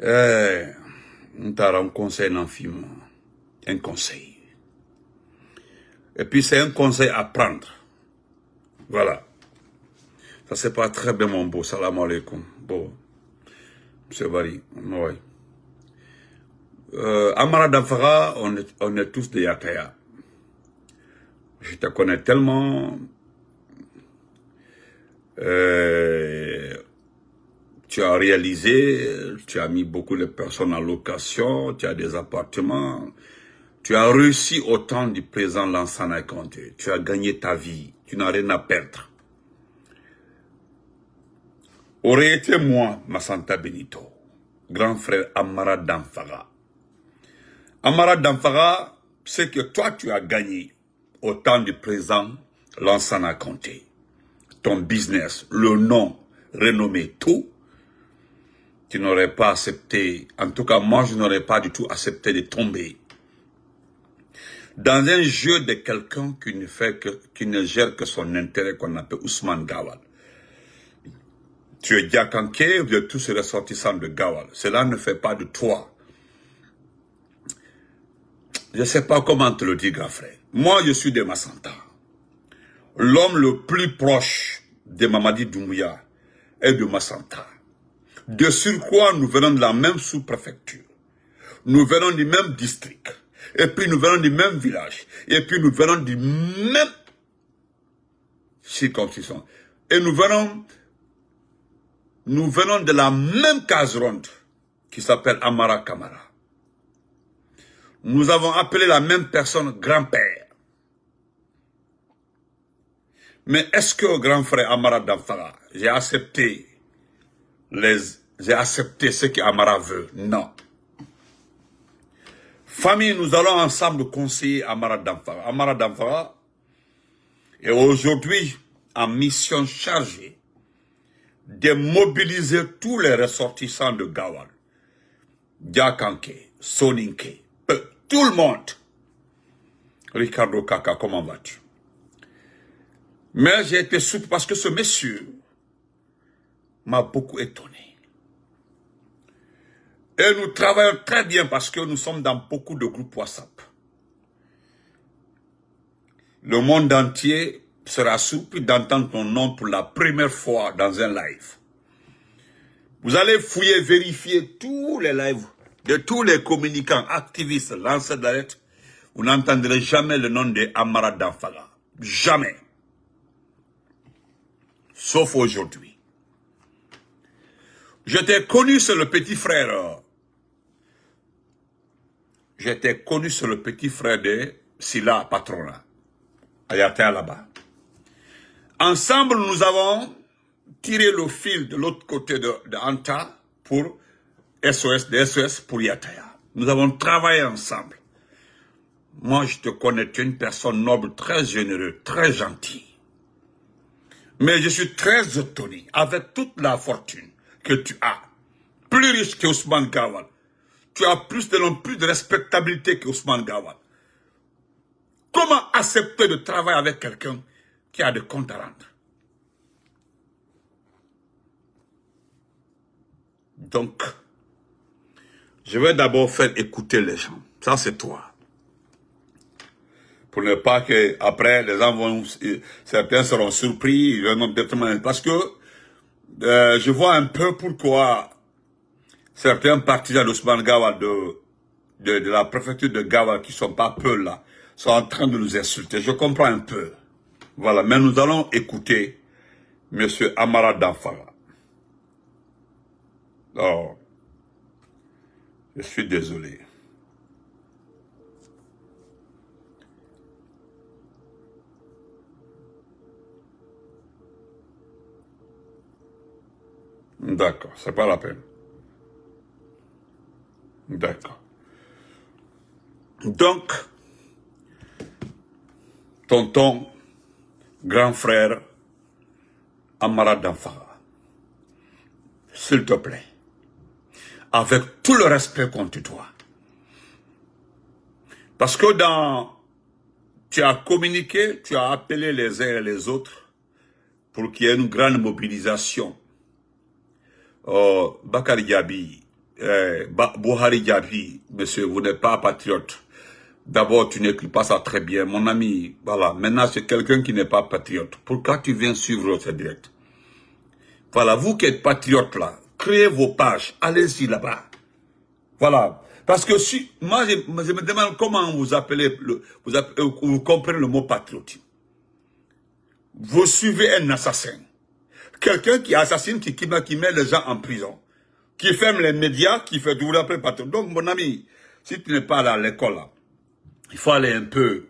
Nous t'avons un conseil infime. Un conseil. Et puis c'est un conseil à prendre. Voilà. Ça c'est pas très bien mon beau. Salam alaikum. Bon. Monsieur Bari. Ouais. Amara Danfara, on est tous des Yakaya. Je te connais tellement. Tu as réalisé, tu as mis beaucoup de personnes en location, tu as des appartements, tu as réussi au temps du président Lansana Conté, tu as gagné ta vie, tu n'as rien à perdre. Aurait été moi, Massanta Benito, grand frère Amara Danfara. Amara Danfara, c'est que toi tu as gagné au temps du président Lansana Conté. Ton business, le nom, renommé, tout, tu n'aurais pas accepté, en tout cas moi je n'aurais pas du tout accepté de tomber dans un jeu de quelqu'un qui ne gère que son intérêt qu'on appelle Ousmane Gawal. Tu es Diakanké, vous êtes tous ressortissants de Gawal. Cela ne fait pas de toi. Je ne sais pas comment te le dire, grand frère. Moi je suis de Massanta. L'homme le plus proche de Mamadi Doumbouya est de Massanta. De surcroît, nous venons de la même sous-préfecture. Nous venons du même district. Et puis nous venons du même village. Et puis nous venons du même circonscription. Et nous venons de la même case ronde qui s'appelle Amara Kamara. Nous avons appelé la même personne grand-père. Mais est-ce que, grand frère Amara Danfara, j'ai accepté ce qu'Amara veut? Non. Famille, nous allons ensemble conseiller Amara Danfara. Amara Danfara est aujourd'hui en mission chargée de mobiliser tous les ressortissants de Gawal, Diakanké, Soninké, tout le monde. Ricardo Kaka, comment vas-tu? Mais j'ai été souple parce que ce monsieur m'a beaucoup étonné. Et nous travaillons très bien parce que nous sommes dans beaucoup de groupes WhatsApp. Le monde entier sera surpris d'entendre ton nom pour la première fois dans un live. Vous allez fouiller, vérifier tous les lives de tous les communicants, activistes, lanceurs d'alerte. Vous n'entendrez jamais le nom de Amara Danfara. Jamais. Sauf aujourd'hui. Je t'ai connu sur le petit frère. J'étais connu sur le petit frère de Silla Patrona, à Yatea là-bas. Ensemble, nous avons tiré le fil de l'autre côté de Anta pour SOS pour Yatea. Nous avons travaillé ensemble. Moi, je te connais, tu es une personne noble, très généreuse, très gentille. Mais je suis très étonné, avec toute la fortune que tu as, plus riche que Ousmane Gawal. Tu as plus de respectabilité que Ousmane Gawal. Comment accepter de travailler avec quelqu'un qui a des comptes à rendre? Donc, je vais d'abord faire écouter les gens. Ça, c'est toi. Pour ne pas que après les gens vont, certains seront surpris, parce que je vois un peu pourquoi certains partisans d'Ousmane Gawal de la préfecture de Gawal qui sont pas peu là, sont en train de nous insulter. Je comprends un peu. Voilà, mais nous allons écouter M. Amara Danfara. Oh, je suis désolé. D'accord, c'est pas la peine. D'accord. Donc, tonton, grand frère, Amara Danfara, s'il te plaît, avec tout le respect qu'on te doit. Parce que tu as communiqué, tu as appelé les uns et les autres pour qu'il y ait une grande mobilisation. Bakary Diaby, Buhari Diaby, monsieur, vous n'êtes pas patriote. D'abord, tu n'écris pas ça très bien. Mon ami, voilà. Maintenant, c'est quelqu'un qui n'est pas patriote. Pourquoi tu viens suivre ce direct? Voilà, vous qui êtes patriote là, créez vos pages. Allez-y là-bas. Voilà. Parce que si, moi, je me demande comment vous appelez, vous comprenez le mot patriote. Vous suivez un assassin. Quelqu'un qui assassine, qui met les gens en prison. Qui ferme les médias, qui fait tout, vous l'appelez patriote. Donc, mon ami, si tu n'es pas allé à l'école là, il faut aller un peu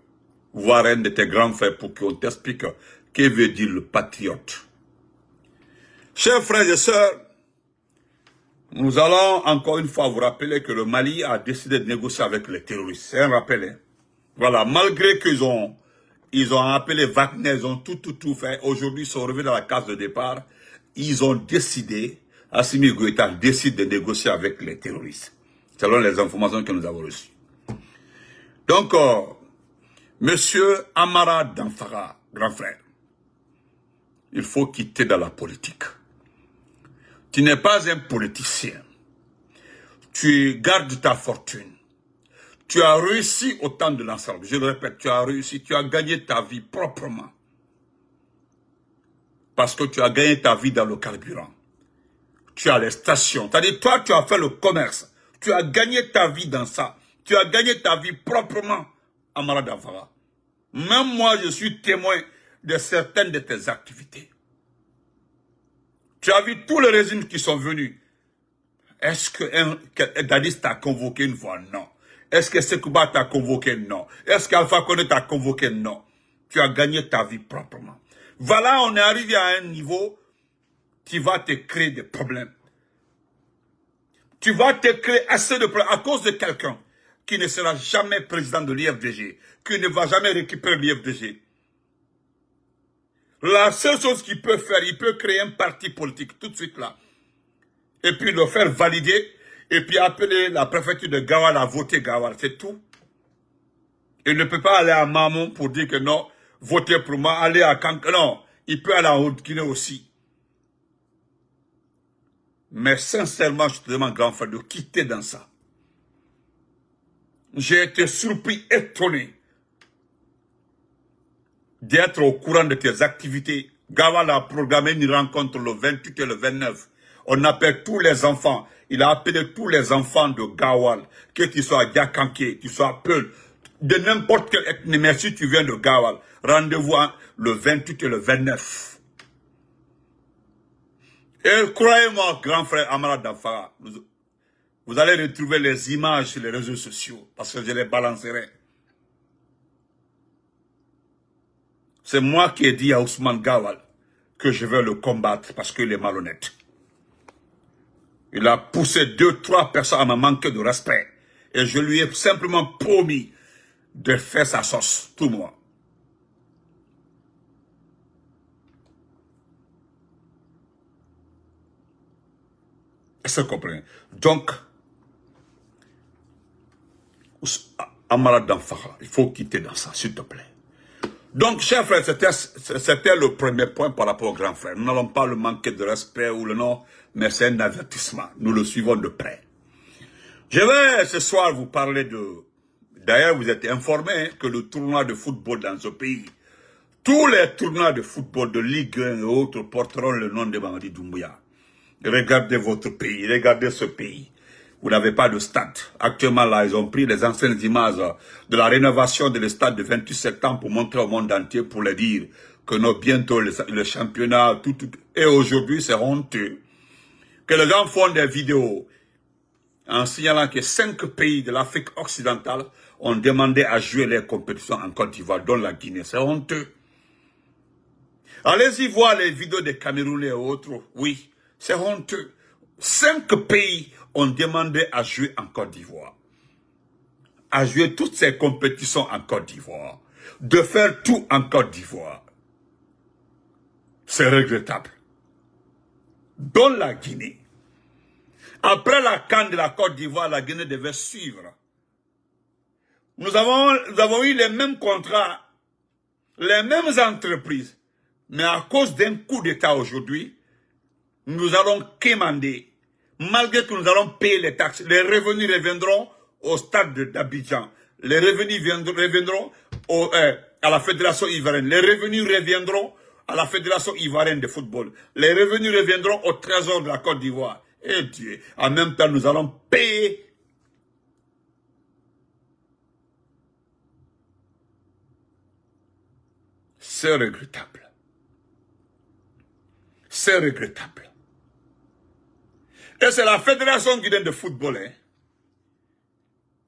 voir un de tes grands frères pour qu'on t'explique ce que veut dire le patriote. Chers frères et sœurs, nous allons encore une fois vous rappeler que le Mali a décidé de négocier avec les terroristes. C'est un rappel. Hein? Voilà, malgré qu'ils ont appelé Wagner, ils ont tout fait. Aujourd'hui, ils sont revenus dans la case de départ. Ils ont décidé, Assimi Goïta décide de négocier avec les terroristes. Selon les informations que nous avons reçues. Donc, monsieur Amara Damfara, grand frère, il faut quitter dans la politique. Tu n'es pas un politicien. Tu gardes ta fortune. Tu as réussi au temps de l'ensemble. Je le répète, tu as réussi, tu as gagné ta vie proprement. Parce que tu as gagné ta vie dans le carburant. Tu as les stations. C'est-à-dire, toi, tu as fait le commerce. Tu as gagné ta vie dans ça. Tu as gagné ta vie proprement, Amara Damfara. Même moi, je suis témoin de certaines de tes activités. Tu as vu tous les régimes qui sont venus. Est-ce que Dadis t'a convoqué une fois? Non. Est-ce que Sekouba t'a convoqué? Non. Est-ce qu'Alpha Condé t'a convoqué? Non. Tu as gagné ta vie proprement. Voilà, on est arrivé à un niveau qui va te créer des problèmes. Tu vas te créer assez de problèmes à cause de quelqu'un qui ne sera jamais président de l'IFDG, qui ne va jamais récupérer l'IFDG. La seule chose qu'il peut faire, il peut créer un parti politique tout de suite là. Et puis le faire valider, et puis appeler la préfecture de Gawal à voter Gawal, c'est tout. Il ne peut pas aller à Mamon pour dire que non, votez pour moi, aller à Kank, non, il peut aller en Haute-Guinée aussi. Mais sincèrement, je te demande, grand frère, de quitter dans ça. J'ai été surpris, étonné d'être au courant de tes activités. Gawal a programmé une rencontre le 28 et le 29. On appelle tous les enfants. Il a appelé tous les enfants de Gawal, que tu sois Diakanké, tu sois Peul, de n'importe quelle ethnie, mais si tu viens de Gawal, rendez-vous le 28 et le 29. Et croyez-moi, grand frère Amara Damfara, vous allez retrouver les images sur les réseaux sociaux, parce que je les balancerai. C'est moi qui ai dit à Ousmane Gawal que je vais le combattre parce qu'il est malhonnête. Il a poussé 2-3 personnes à me manquer de respect. Et je lui ai simplement promis de faire sa sauce, tout moi. Est-ce que vous comprenez? Donc, Amara Damfara, il faut quitter dans ça, s'il te plaît. Donc, chers frères, c'était le premier point par rapport au grand frère. Nous n'allons pas le manquer de respect ou le nom, mais c'est un avertissement. Nous le suivons de près. Je vais ce soir vous parler de... D'ailleurs, vous êtes informés que le tournoi de football dans ce pays, tous les tournois de football de Ligue 1 et autres porteront le nom de Mamadi Doumbouya. Regardez votre pays, regardez ce pays. Vous n'avez pas de stade. Actuellement, là, ils ont pris les anciennes images de la rénovation de stade de 28 septembre pour montrer au monde entier, pour leur dire que non, bientôt le championnat, tout. Et aujourd'hui, c'est honteux que les gens font des vidéos en signalant que 5 pays de l'Afrique occidentale ont demandé à jouer les compétitions en Côte d'Ivoire, dont la Guinée. C'est honteux. Allez-y voir les vidéos des Camerounais et autres. Oui, c'est honteux. 5 pays ont demandé à jouer en Côte d'Ivoire. À jouer toutes ces compétitions en Côte d'Ivoire. De faire tout en Côte d'Ivoire. C'est regrettable. Dans la Guinée. Après la CAN de la Côte d'Ivoire, la Guinée devait suivre. Nous avons eu les mêmes contrats, les mêmes entreprises. Mais à cause d'un coup d'État aujourd'hui, nous allons quémander Malgré que nous allons payer les taxes, les revenus reviendront au stade d'Abidjan. Les revenus reviendront à la Fédération ivoirienne. Les revenus reviendront à la Fédération ivoirienne de football. Les revenus reviendront au trésor de la Côte d'Ivoire. Et Dieu, en même temps, nous allons payer. C'est regrettable. C'est regrettable. Et c'est la Fédération guinéenne de football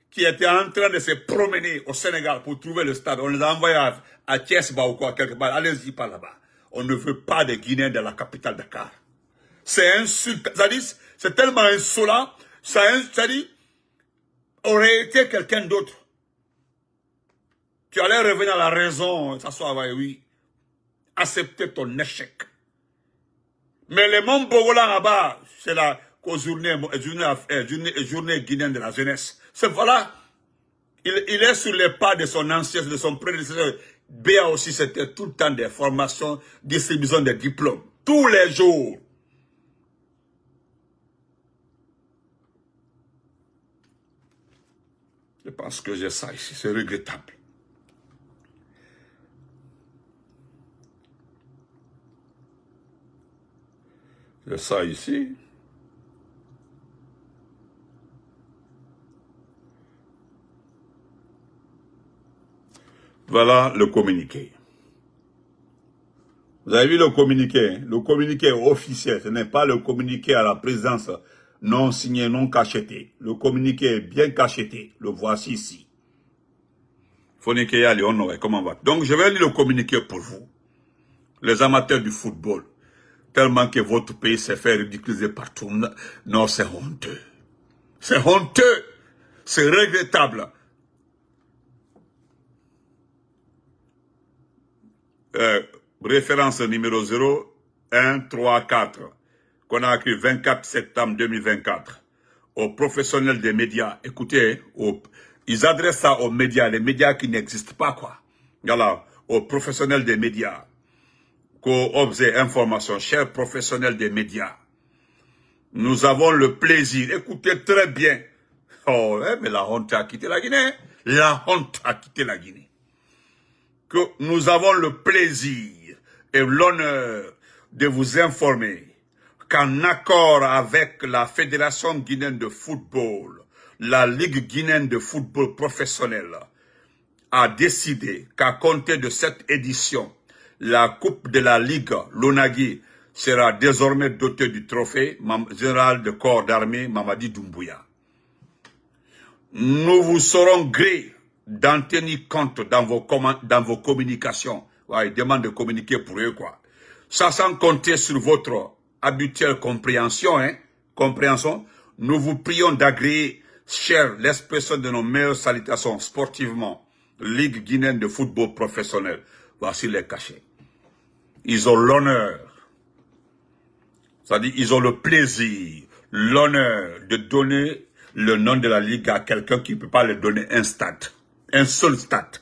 qui était en train de se promener au Sénégal pour trouver le stade. On les a envoyés à Thiès-Ba ou quoi, quelque part. Allez-y par là-bas. On ne veut pas de Guinéens dans la capitale Dakar. C'est insultant. C'est tellement insolent. Ça dit, aurait été quelqu'un d'autre. Tu allais revenir à la raison, s'asseoir, oui. Accepter ton échec. Mais les monts Bogolan là-bas, c'est la journée guinéenne de la jeunesse. C'est voilà. Il est sur les pas de son ancien, de son prédécesseur. Béa aussi, c'était tout le temps des formations, distribution des diplômes. Tous les jours. Je pense que j'ai ça ici, c'est regrettable. J'ai ça ici. Voilà le communiqué. Vous avez vu le communiqué? Le communiqué officiel, ce n'est pas le communiqué à la présidence non signé, non cacheté. Le communiqué est bien cacheté. Le voici ici. Fonikeya Léon, comment va? Donc je vais lire le communiqué pour vous, les amateurs du football. Tellement que votre pays s'est fait ridiculiser partout. Non, c'est honteux. C'est honteux. C'est regrettable. Référence numéro 0134, qu'on a écrit 24 septembre 2024. Aux professionnels des médias. Écoutez, ils adressent ça aux médias, les médias qui n'existent pas, quoi. Voilà, aux professionnels des médias. Objet information, chers professionnels des médias, nous avons le plaisir, écoutez très bien, mais la honte a quitté la Guinée, la honte a quitté la Guinée, que nous avons le plaisir et l'honneur de vous informer qu'en accord avec la Fédération guinéenne de football, la Ligue guinéenne de football professionnel a décidé qu'à compter de cette édition, la Coupe de la Ligue, l'Onagui, sera désormais dotée du trophée général de corps d'armée Mamadi Doumbouya. Nous vous serons gré d'en tenir compte dans vos communications. Ouais, ils demandent de communiquer pour eux, quoi. Ça sans compter sur votre habituelle compréhension, nous vous prions d'agréer, cher, l'expression de nos meilleures salutations sportivement. Ligue guinéenne de football professionnel. Voici les cachets. Ils ont l'honneur, c'est-à-dire ils ont le plaisir, l'honneur de donner le nom de la Ligue à quelqu'un qui ne peut pas le donner un stade, un seul stade.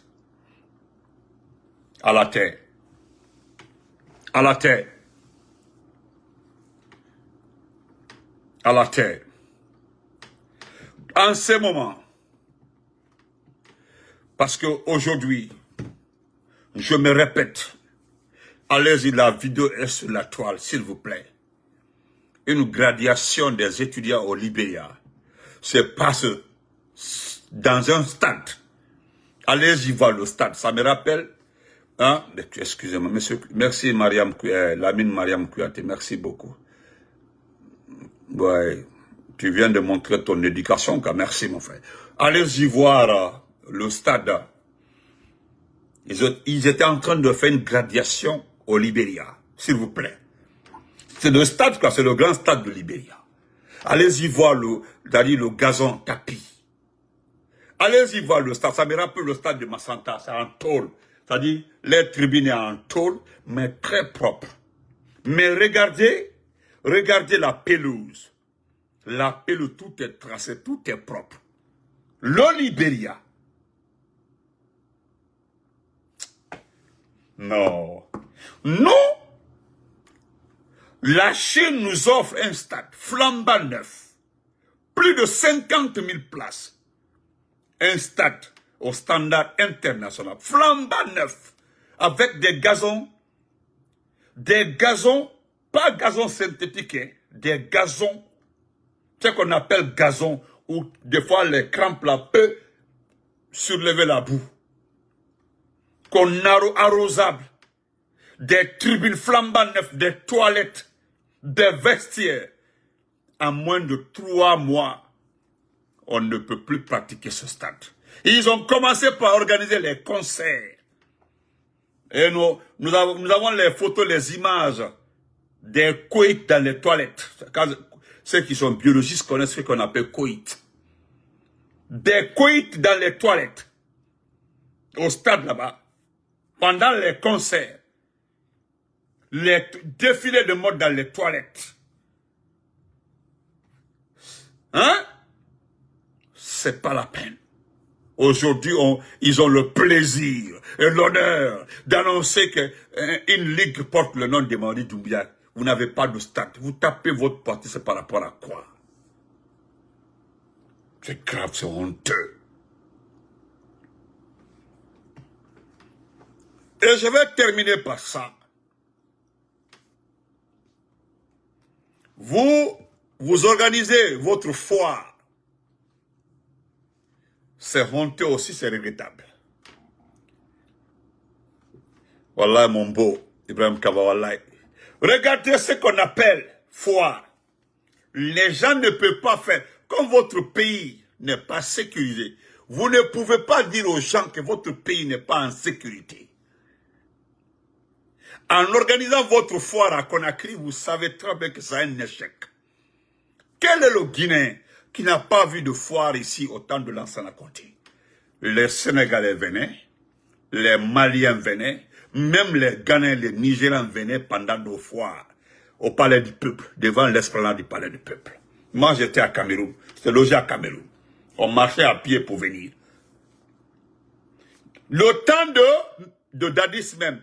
À la terre. À la terre. À la terre. En ce moment, parce qu'aujourd'hui, je me répète, allez-y, la vidéo est sur la toile, s'il vous plaît. Une graduation des étudiants au Libéria se passe dans un stade. Allez-y voir le stade. Ça me rappelle, hein, excusez-moi, monsieur, merci Mariam, Lamine Mariam Kouyaté, merci beaucoup. Ouais, tu viens de montrer ton éducation, merci mon frère. Allez-y voir le stade. Ils étaient en train de faire une graduation au Libéria, s'il vous plaît. C'est le stade, quoi, c'est le grand stade de Libéria. Allez-y voir le gazon tapis. Allez-y voir le stade, ça me rappelle le stade de Massanta, c'est en tôle. C'est-à-dire, les tribunes sont en tôle, mais très propre. Mais regardez la pelouse. La pelouse, tout est tracé, tout est propre. Le Libéria. Non. Non. La Chine nous offre un stade flambant neuf. Plus de 50 000 places. Un stade au standard international. Flambant neuf. Avec des gazons, pas gazons synthétiques, hein, des gazons, ce qu'on appelle gazon, où des fois les crampes là peuvent surlever la boue. Qu'on arrosable, des tribunes flambant neufs, des toilettes, des vestiaires. En moins de 3 mois, on ne peut plus pratiquer ce stade. Ils ont commencé par organiser les concerts. Et nous avons les photos, les images des coïts dans les toilettes. Ceux qui sont biologistes connaissent ce qu'on appelle coït. Des coïts dans les toilettes. Au stade là-bas. Pendant les concerts. Les défilés de mode dans les toilettes. Hein? C'est pas la peine. Aujourd'hui, ils ont le plaisir et l'honneur d'annoncer qu'une ligue porte le nom de Mamadi Doumbouya. Vous n'avez pas de stade. Vous tapez votre parti, c'est par rapport à quoi? C'est grave, c'est honteux. Et je vais terminer par ça. Vous organisez votre foire. C'est honteux aussi, c'est regrettable. Wallah, mon beau, Ibrahim Kaba, wallah. Regardez ce qu'on appelle foire. Les gens ne peuvent pas faire. Comme votre pays n'est pas sécurisé, vous ne pouvez pas dire aux gens que votre pays n'est pas en sécurité. En organisant votre foire à Conakry, vous savez très bien que c'est un échec. Quel est le Guinéen qui n'a pas vu de foire ici au temps de Lansana Conté? Les Sénégalais venaient, les Maliens venaient, même les Ghanéens, les Nigériens venaient pendant nos foires au Palais du Peuple, devant l'esplanade du Palais du Peuple. Moi, j'étais à Cameroun, j'étais logé à Cameroun. On marchait à pied pour venir. Le temps de Dadis même,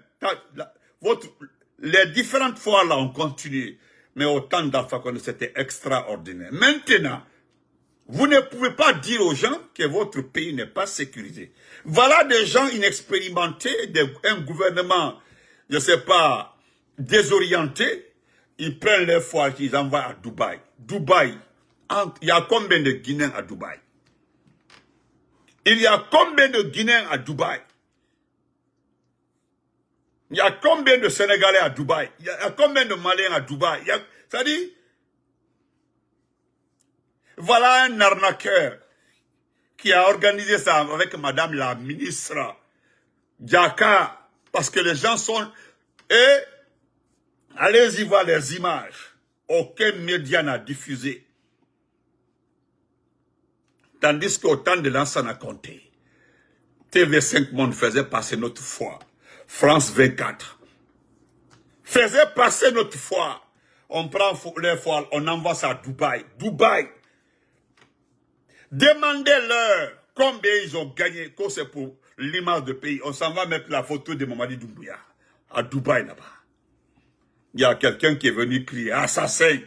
les différentes foires là ont continué, mais au temps d'Alpha Condé, c'était extraordinaire. Maintenant, vous ne pouvez pas dire aux gens que votre pays n'est pas sécurisé. Voilà des gens inexpérimentés, un gouvernement, je ne sais pas, désorienté. Ils prennent les foires qu'ils envoient à Dubaï. Dubaï, il y a combien de Guinéens à Dubaï? Il y a combien de Guinéens à Dubaï? Il y a combien de Sénégalais à Dubaï? Il y a combien de Maliens à Dubaï? Ça dit, voilà un arnaqueur qui a organisé ça avec madame la ministre Diaka, parce que les gens sont... Et allez-y voir les images. Aucun média n'a diffusé. Tandis qu'au temps de Lansana Conté, TV5 Monde faisait passer notre foi. France 24 faisait passer notre foi. On prend les foires, on envoie ça à Dubaï. Dubaï. Demandez-leur combien ils ont gagné, que c'est pour l'image de pays. On s'en va mettre la photo de Mamadi Doumbouya à Dubaï là-bas. Il y a quelqu'un qui est venu crier assassin.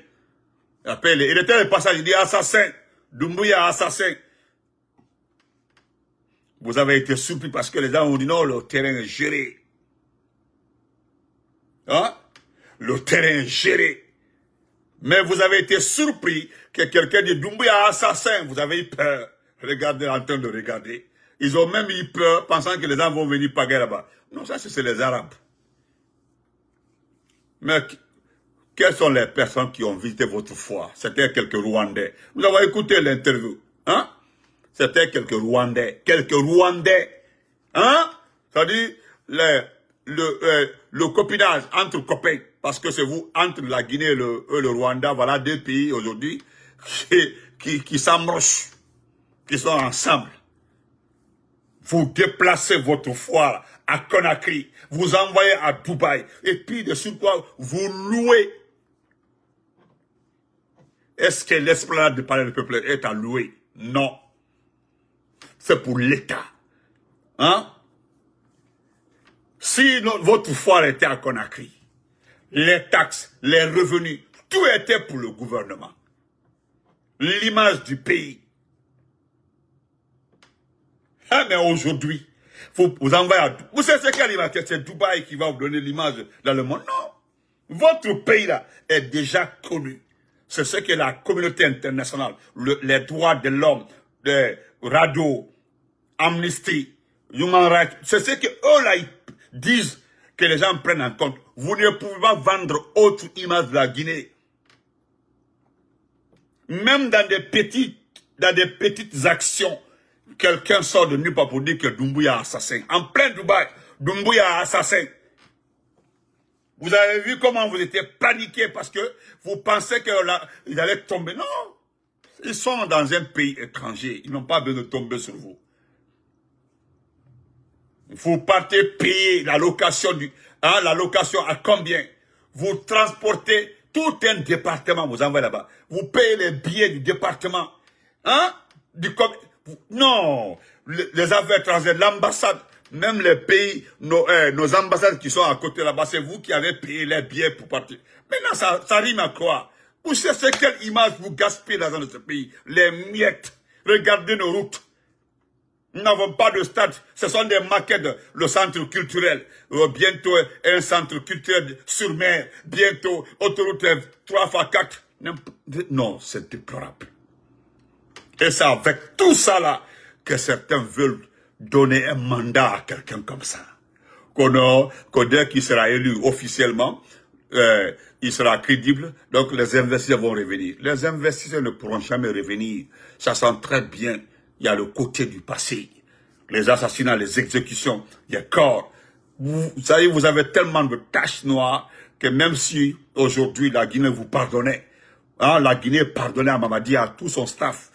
Il était le passage, il dit assassin. Doumbouya assassin. Vous avez été surpris parce que les gens ont dit non, le terrain est géré. Hein? Le terrain est géré. Mais vous avez été surpris que quelqu'un dit Doumbouya assassin. Vous avez eu peur. Regardez, en train de regarder. Ils ont même eu peur, pensant que les gens vont venir paguer là-bas. Non, ça c'est les Arabes. Mais quelles sont les personnes qui ont visité votre foire? C'était quelques Rwandais. Vous avez écouté l'interview. Hein? C'était quelques Rwandais. Quelques Rwandais. Hein? C'est-à-dire le copinage entre copains. Parce que c'est vous, entre la Guinée et le Rwanda, voilà deux pays aujourd'hui qui s'amrochent, qui sont ensemble. Vous déplacez votre foire à Conakry, vous envoyez à Dubaï, et puis de sur quoi vous louez. Est-ce que l'esplanade du Palais du Peuple est à louer? Non. C'est pour l'État. Hein? Si votre foire était à Conakry, les taxes, les revenus, tout était pour le gouvernement. L'image du pays. Ah, mais aujourd'hui, faut vous envoyer à... Vous savez ce quelle image? C'est Dubaï qui va vous donner l'image dans le monde? Non. Votre pays là est déjà connu. C'est ce que la communauté internationale, les droits de l'homme, les radios, Amnesty, Human Rights, c'est ce que eux là ils disent que les gens prennent en compte. Vous ne pouvez pas vendre autre image de la Guinée. Même dans des petites actions, quelqu'un sort de nulle part pour dire que Doumbouya est assassin. En plein Dubaï, Doumbouya est assassin. Vous avez vu comment vous étiez paniqués parce que vous pensez qu'ils allaient tomber. Non, ils sont dans un pays étranger. Ils n'ont pas besoin de tomber sur vous. Vous partez payer la location la location à combien? Vous transportez tout un département, vous envoyez là-bas. Vous payez les billets du département. Hein? Non, les affaires étrangères, l'ambassade, même les pays, nos ambassades qui sont à côté là-bas, c'est vous qui avez payé les billets pour partir. Maintenant, ça rime à quoi? Vous savez quelle image vous gaspillez dans ce pays? Les miettes. Regardez nos routes. Nous n'avons pas de stade. Ce sont des maquettes. Le centre culturel. Bientôt, un centre culturel sur mer. Bientôt, autoroute 3x4. Non, c'est déplorable. Et c'est avec tout ça là que certains veulent donner un mandat à quelqu'un comme ça. Qu'on dès qu'il sera élu officiellement, il sera crédible, donc les investisseurs vont revenir. Les investisseurs ne pourront jamais revenir. Ça sent très bien. Il y a le côté du passé. Les assassinats, les exécutions, les corps. Vous savez, vous avez tellement de taches noires que même si aujourd'hui la Guinée vous pardonnait, hein, la Guinée pardonnait à Mamadi, à tout son staff,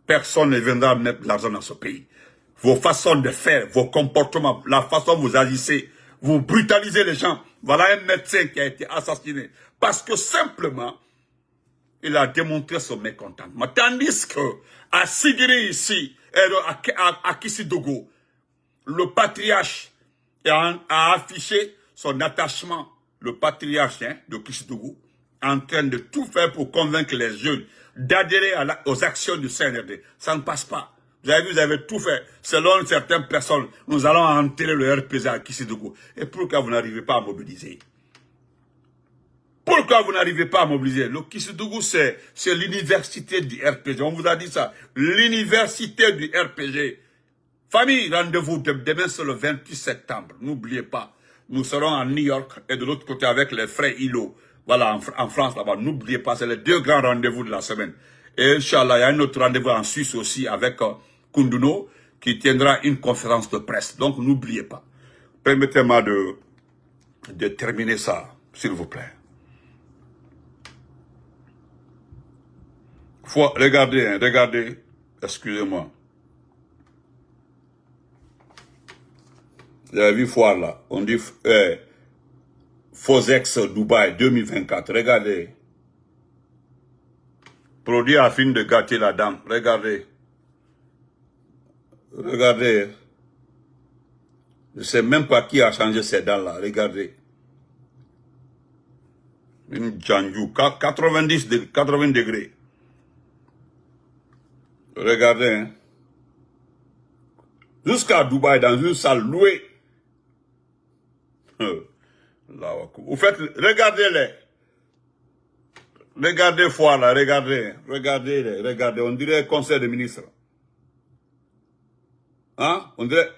personne ne viendra mettre de l'argent dans ce pays. Vos façons de faire, vos comportements, la façon dont vous agissez, vous brutalisez les gens. Voilà un médecin qui a été assassiné. Parce que simplement, il a démontré son mécontentement. Tandis que, à Sigiri ici, à Kissidougou, le patriarche a affiché son attachement, le patriarche de Kissidougou, en train de tout faire pour convaincre les jeunes d'adhérer aux actions du CNRD. Ça ne passe pas. Vous avez vu, vous avez tout fait. Selon certaines personnes, nous allons enterrer le RPG à Kissidougou. Et pourquoi vous n'arrivez pas à mobiliser? Pourquoi vous n'arrivez pas à mobiliser? Le Kissidougou, c'est l'université du RPG. On vous a dit ça. L'université du RPG. Famille, rendez-vous demain, c'est le 28 septembre. N'oubliez pas. Nous serons à New York et de l'autre côté avec les frères Hilo. Voilà, en France, là-bas. N'oubliez pas, c'est les deux grands rendez-vous de la semaine. Et Inch'Allah, il y a un autre rendez-vous en Suisse aussi avec Kunduno qui tiendra une conférence de presse. Donc, n'oubliez pas. Permettez-moi de terminer ça, s'il vous plaît. Regardez, hein, regardez. Excusez-moi. Vous avez vu foire là. On dit Fosex Dubaï 2024. Regardez. Produit afin de gâter la dame. Regardez. Regardez. Je ne sais même pas qui a changé ces dents là. Regardez. Une Janju. 80 degrés. Regardez. Hein. Jusqu'à Dubaï, dans une salle louée. Vous faites, regardez-les. Regardez foire là, regardez. On dirait conseil de ministre. Hein? On dirait,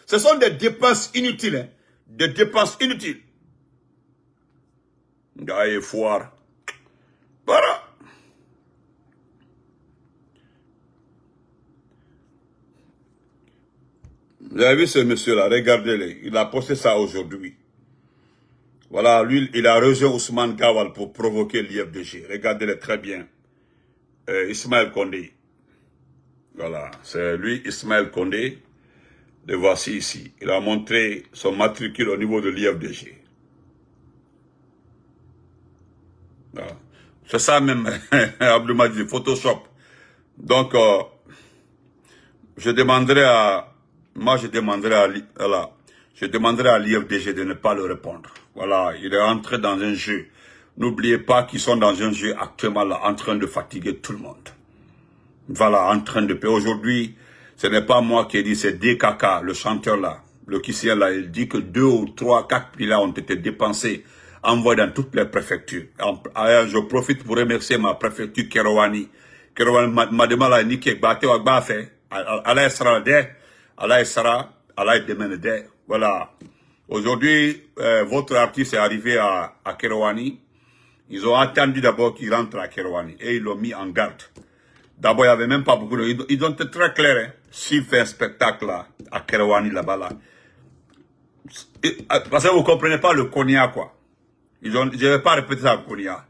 ce sont des dépenses inutiles. Hein? Des dépenses inutiles. Gars et foire. Voilà. Vous avez vu ce monsieur-là, regardez-le. Il a posté ça aujourd'hui. Voilà, lui, il a rejoint Ousmane Gawal pour provoquer l'IFDG. Regardez-le très bien. Ismaël Condé. Voilà, c'est lui, Ismaël Condé. Le voici ici. Il a montré son matricule au niveau de l'IFDG. Voilà. C'est ça même, Abdoumadi, Photoshop. Donc, je demanderai à l'IFDG de ne pas le répondre. Voilà, il est entré dans un jeu. N'oubliez pas qu'ils sont dans un jeu actuellement là, en train de fatiguer tout le monde. Voilà, en train de payer. Aujourd'hui, ce n'est pas moi qui ai dit, c'est DKK, le chanteur là, le Kissien là, il dit que 2 ou 3, 4 milliards ont été dépensés, envoyés dans toutes les préfectures. Je profite pour remercier ma préfecture Kerouani. Kerouani m'a demandé ni qui est battu ou pas fait. Allah sera là, Allah sera, Allah demain là. Voilà. Aujourd'hui, votre artiste est arrivé à Kerouani. Ils ont attendu d'abord qu'il rentre à Kerouani et ils l'ont mis en garde. D'abord, il n'y avait même pas beaucoup de... Ils ont été très clairs. Hein. S'il fait un spectacle là, à Kerouani, là-bas, là. Parce que vous ne comprenez pas le Konya, quoi. Je ne vais pas répéter ça, le Konya.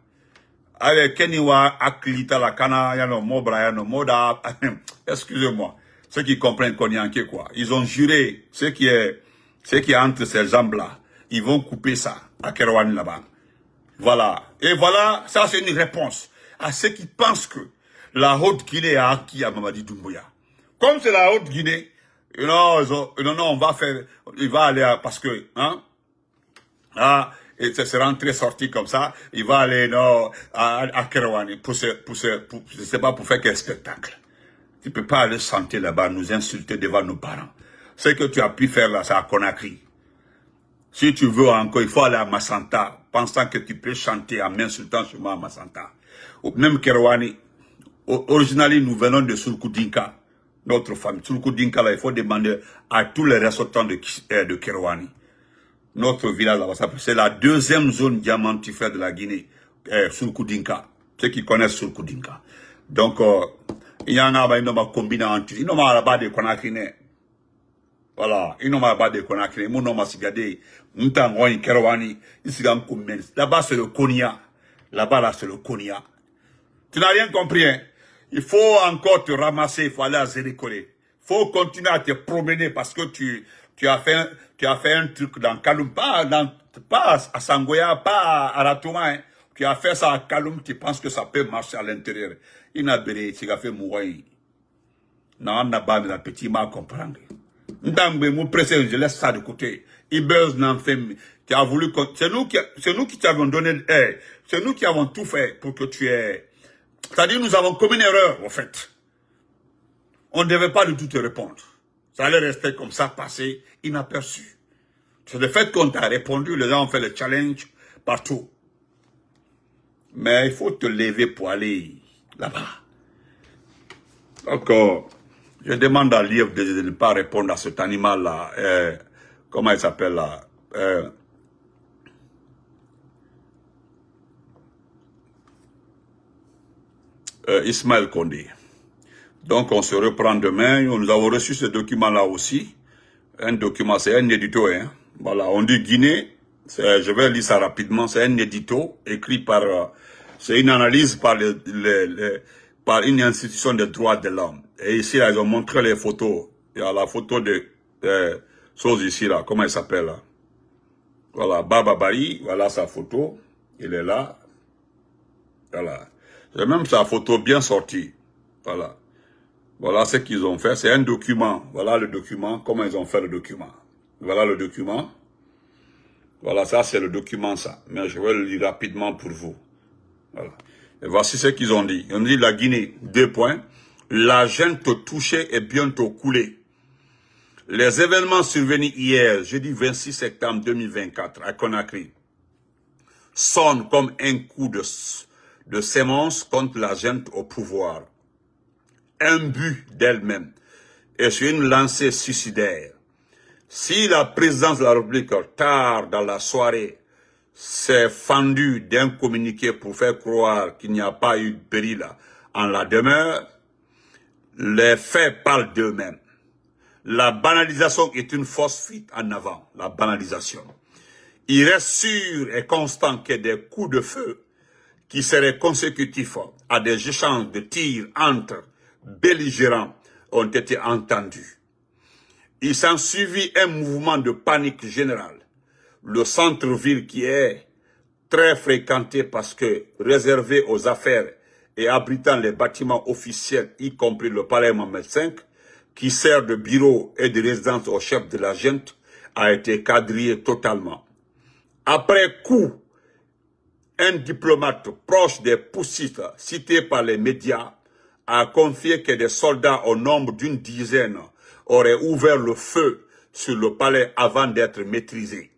Avec Keniwa, Aklita, la Kana, Yano, Mobra, Yano, Moda. Excusez-moi. Ceux qui comprennent Konya, quoi. Ils ont juré, ce qui est entre ces jambes-là, ils vont couper ça à Kerouani, là-bas. Voilà. Et voilà, ça c'est une réponse à ceux qui pensent que la Haute-Guinée a acquis à Mamadi Doumbouya. Comme c'est la Haute-Guinée, non, on va faire, il va aller parce que, hein, et c'est rentré sorti comme ça, il va aller, non, à Kerouani, je sais pas, pour faire quel spectacle. Tu peux pas aller chanter là-bas, nous insulter devant nos parents. Ce que tu as pu faire là, c'est à Conakry. Si tu veux encore, il faut aller à Massanta, pensant que tu peux chanter en m'insultant sur moi à Massanta. Ou même Kerouani, originalement, nous venons de Sulkudinka, notre famille. Sulkudinka, là, il faut demander à tous les ressortants de Kerouani. Notre village, là, c'est la deuxième zone diamantifère de la Guinée, Sulkudinka. Ceux qui connaissent Sulkudinka. Donc, il y en a, ils ont combiné entre eux. Ils n'ont pas de Conakry. Voilà, ils n'ont pas de Conakry. Ils n'ont pas sigadé. Là-bas, c'est le Konya. Là-bas, là, c'est le Konya. Tu n'as rien compris, hein? Il faut encore te ramasser, il faut aller à Zélékolé. Il faut continuer à te promener parce que tu as fait un truc dans Kaloum, pas à Sangoya, pas à Ratouma, hein. Tu as fait ça à Kaloum, tu penses que ça peut marcher à l'intérieur. Il n'a pas tu as fait mourir. Non, on n'a pas de petit mal à comprendre. Je laisse ça de côté. Ibers n'en fait, tu as voulu, c'est nous qui t'avons donné, c'est nous qui avons tout fait pour que tu aies, c'est-à-dire, nous avons commis une erreur, en fait. On ne devait pas du tout te répondre. Ça allait rester comme ça, passer inaperçu. C'est le fait qu'on t'a répondu, les gens ont fait le challenge partout. Mais il faut te lever pour aller là-bas. Donc, je demande à Lièvre de ne pas répondre à cet animal-là. Comment il s'appelle là? Ismaël Condé. Donc, on se reprend demain. Nous avons reçu ce document-là aussi. Un document, c'est un édito. Hein. Voilà, on dit Guinée. Je vais lire ça rapidement. C'est un édito écrit par... c'est une analyse par, par une institution des droits de l'homme. Et ici, là, ils ont montré les photos. Il y a la photo de... chose ici, là. Comment elle s'appelle, là? Voilà, Baba Bari. Voilà sa photo. Il est là. Voilà. C'est même sa photo bien sortie. Voilà. Voilà ce qu'ils ont fait. C'est un document. Voilà le document. Comment ils ont fait le document. Voilà le document. Voilà, ça c'est le document, ça. Mais je vais le lire rapidement pour vous. Voilà. Et voici ce qu'ils ont dit. Ils ont dit la Guinée, 2 points. La junte touchée est bientôt coulée. Les événements survenus hier, jeudi 26 septembre 2024, à Conakry, sonnent comme un coup de sémence contre la junte au pouvoir. Un but d'elle-même et sur une lancée suicidaire. Si la présidence de la République, tard dans la soirée, s'est fendue d'un communiqué pour faire croire qu'il n'y a pas eu de péril en la demeure, les faits parlent d'eux-mêmes. La banalisation est une fausse fuite en avant, la banalisation. Il reste sûr et constant que des coups de feu qui seraient consécutifs à des échanges de tirs entre belligérants ont été entendus. Il s'en suivit un mouvement de panique générale. Le centre-ville qui est très fréquenté parce que réservé aux affaires et abritant les bâtiments officiels, y compris le palais Mohamed V, qui sert de bureau et de résidence au chef de la junte, a été quadrillé totalement. Après coup, un diplomate proche des poussistes, cité par les médias, a confié que des soldats au nombre d'une dizaine auraient ouvert le feu sur le palais avant d'être maîtrisés.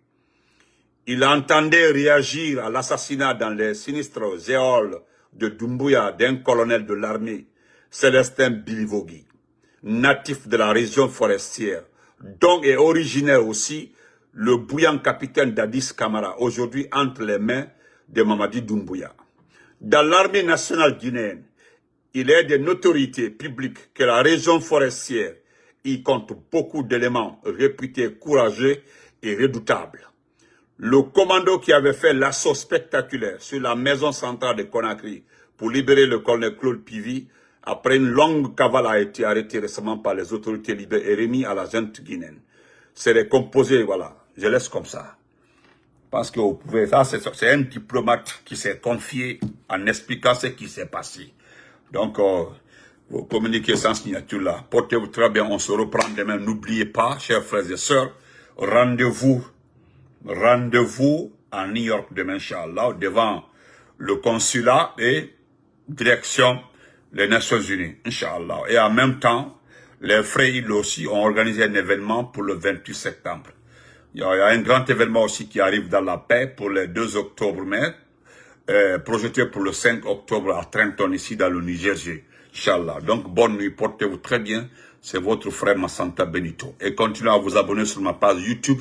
Il entendait réagir à l'assassinat dans les sinistres geôles de Doumbouya d'un colonel de l'armée, Célestin Bilivogui, natif de la région forestière, dont est originaire aussi le bouillant capitaine Dadis Camara, aujourd'hui entre les mains de Mamadi Doumbouya. Dans l'armée nationale guinéenne, il est de notoriété publique que la région forestière y compte beaucoup d'éléments réputés courageux et redoutables. Le commando qui avait fait l'assaut spectaculaire sur la maison centrale de Conakry pour libérer le colonel Claude Pivi, après une longue cavale, a été arrêté récemment par les autorités libérées et remis à la junte guinéenne. C'est recomposé, voilà, je laisse comme ça. Parce que vous pouvez, ça c'est un diplomate qui s'est confié en expliquant ce qui s'est passé. Donc, vous communiquez sans signature là. Portez-vous très bien, on se reprend demain. N'oubliez pas, chers frères et sœurs, rendez-vous à New York demain, Inch'Allah, devant le consulat et direction des Nations Unies, Inch'Allah. Et en même temps, les frères ils aussi ont organisé un événement pour le 28 septembre. Il y a un grand événement aussi qui arrive dans la paix pour le 2 octobre, mais projeté pour le 5 octobre à Trenton, ici dans le Niger, Inch'Allah. Donc, bonne nuit, portez-vous très bien. C'est votre frère Massanta Benito. Et continuez à vous abonner sur ma page YouTube,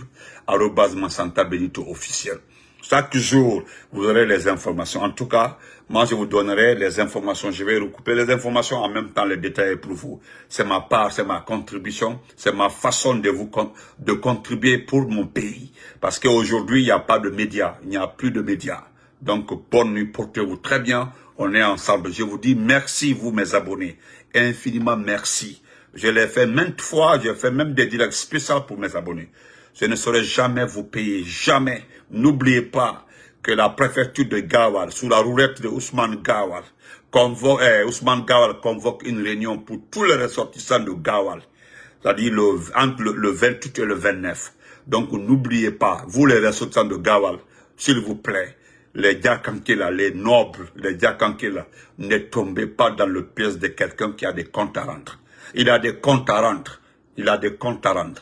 @Massanta Benito officiel. Chaque jour, vous aurez les informations. En tout cas, moi, je vous donnerai les informations. Je vais recouper les informations en même temps, les détails pour vous. C'est ma part, c'est ma contribution, c'est ma façon de contribuer pour mon pays. Parce qu'aujourd'hui, il n'y a pas de médias, il n'y a plus de médias. Donc, bonne nuit, portez-vous très bien. On est ensemble. Je vous dis merci, vous, mes abonnés. Infiniment merci. Je l'ai fait maintes fois, j'ai fait même des directs spéciaux pour mes abonnés. Je ne saurais jamais vous payer, jamais. N'oubliez pas que la préfecture de Gawal, sous la roulette de Ousmane Gawal, Ousmane Gawal convoque une réunion pour tous les ressortissants de Gawal, c'est-à-dire entre le 28 et le 29. Donc n'oubliez pas, vous les ressortissants de Gawal, s'il vous plaît, les Diakankela, les nobles, les Diakankela, ne tombez pas dans le piège de quelqu'un qui a des comptes à rendre. Il a des comptes à rendre. Il a des comptes à rendre.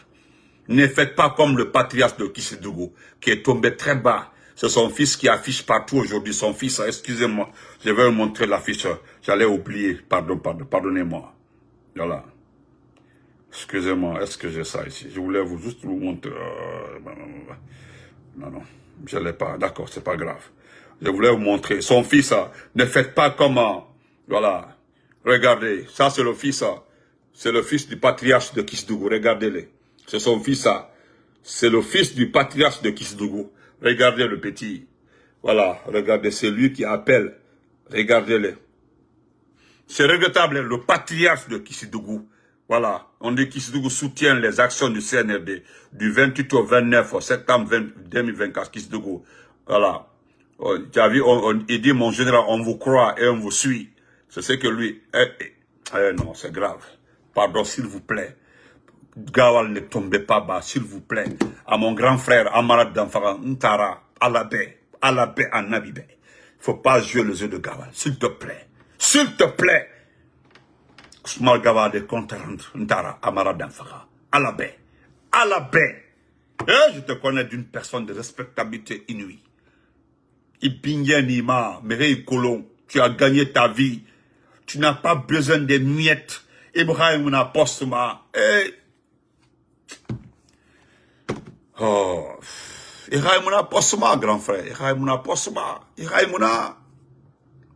Ne faites pas comme le patriarche de Kissidougou, qui est tombé très bas. C'est son fils qui affiche partout aujourd'hui. Son fils, excusez-moi, je vais vous montrer l'affiche. J'allais oublier, pardonnez-moi. Voilà. Excusez-moi, est-ce que j'ai ça ici? Je voulais juste vous montrer. Non, je ne l'ai pas. D'accord, c'est pas grave. Je voulais vous montrer. Son fils, ne faites pas comme... voilà. Regardez, ça c'est le fils. C'est le fils du patriarche de Kissidougou. Regardez-le. C'est son fils, c'est le fils du patriarche de Kissidougou. Regardez le petit. Voilà, regardez, c'est lui qui appelle. Regardez-le. C'est regrettable, le patriarche de Kissidougou. Voilà, on dit que Kissidougou soutient les actions du CNRD du 28 au 29 septembre 2024, Kissidougou. Voilà. Tu as vu, il dit, mon général, on vous croit et on vous suit. C'est ce que lui... non, c'est grave. Pardon, s'il vous plaît. Gawal, ne tombez pas bas, s'il vous plaît. À mon grand frère, Amarad Danfara, Ntara, Alabé, Annabibé. Il ne faut pas jouer le jeu de Gawal, s'il te plaît. S'il te plaît. Ousmane Gawal de compte rendre, Ntara, Amarad Danfara, Alabé. Je te connais d'une personne de respectabilité inouïe. Ipingé Nima, Mireille Colomb, tu as gagné ta vie. Tu n'as pas besoin des miettes. Ibrahim Napostma. Oh, Ibrahim Napostma, grand frère. Ibrahim Napostma.